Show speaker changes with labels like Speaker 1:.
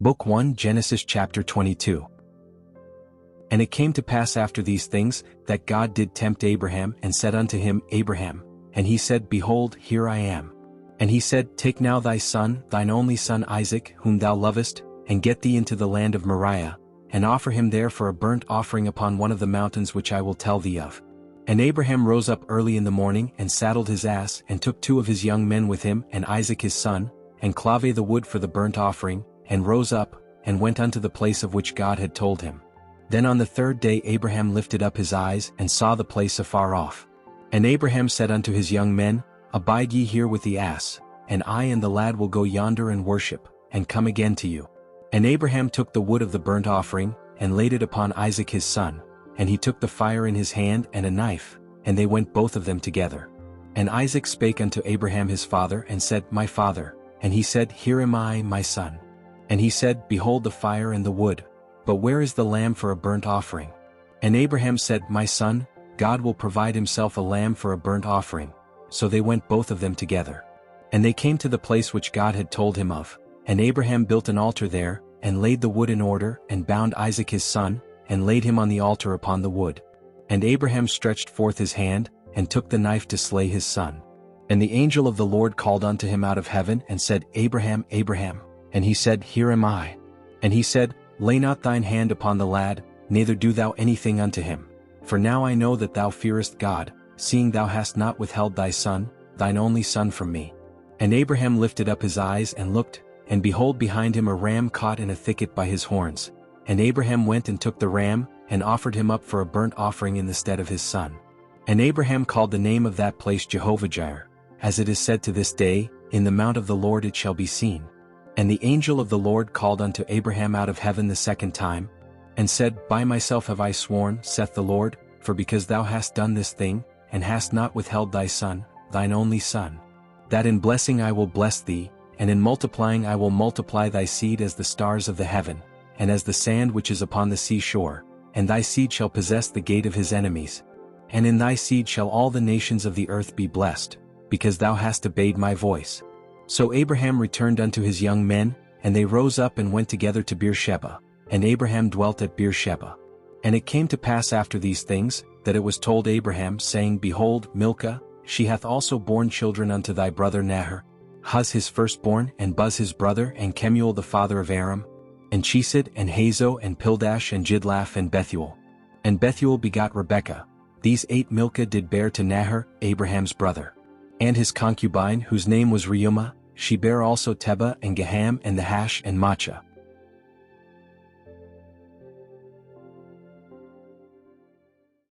Speaker 1: Book 1 Genesis chapter 22. And it came to pass after these things, that God did tempt Abraham, and said unto him, Abraham. And he said, Behold, here I am. And he said, Take now thy son, thine only son Isaac, whom thou lovest, and get thee into the land of Moriah, and offer him there for a burnt offering upon one of the mountains which I will tell thee of. And Abraham rose up early in the morning, and saddled his ass, and took 2 of his young men with him, and Isaac his son, and clave the wood for the burnt offering, and rose up, and went unto the place of which God had told him. Then on the 3rd day Abraham lifted up his eyes, and saw the place afar off. And Abraham said unto his young men, Abide ye here with the ass, and I and the lad will go yonder and worship, and come again to you. And Abraham took the wood of the burnt offering, and laid it upon Isaac his son, and he took the fire in his hand and a knife, and they went both of them together. And Isaac spake unto Abraham his father, and said, My father. And he said, Here am I, my son. And he said, Behold the fire and the wood, but where is the lamb for a burnt offering? And Abraham said, My son, God will provide himself a lamb for a burnt offering. So they went both of them together. And they came to the place which God had told him of, and Abraham built an altar there, and laid the wood in order, and bound Isaac his son, and laid him on the altar upon the wood. And Abraham stretched forth his hand, and took the knife to slay his son. And the angel of the Lord called unto him out of heaven, and said, Abraham, Abraham. And he said, Here am I. And he said, Lay not thine hand upon the lad, neither do thou anything unto him. For now I know that thou fearest God, seeing thou hast not withheld thy son, thine only son from me. And Abraham lifted up his eyes and looked, and behold behind him a ram caught in a thicket by his horns. And Abraham went and took the ram, and offered him up for a burnt offering in the stead of his son. And Abraham called the name of that place Jehovah-Jireh, as it is said to this day, In the mount of the Lord it shall be seen. And the angel of the Lord called unto Abraham out of heaven the 2nd time, and said, By myself have I sworn, saith the Lord, for because thou hast done this thing, and hast not withheld thy son, thine only son, that in blessing I will bless thee, and in multiplying I will multiply thy seed as the stars of the heaven, and as the sand which is upon the seashore, and thy seed shall possess the gate of his enemies. And in thy seed shall all the nations of the earth be blessed, because thou hast obeyed my voice. So Abraham returned unto his young men, and they rose up and went together to Beersheba, and Abraham dwelt at Beersheba. And it came to pass after these things, that it was told Abraham, saying, Behold, Milcah, she hath also borne children unto thy brother Nahor, Huz his firstborn, and Buz his brother, and Kemuel the father of Aram, and Chesed, and Hazo, and Pildash, and Jidlaph, and Bethuel. And Bethuel begot Rebekah. These 8 Milcah did bear to Nahor, Abraham's brother. And his concubine, whose name was Reumah, she bare also Tebah, and Gaham, and the Hash, and Maachah.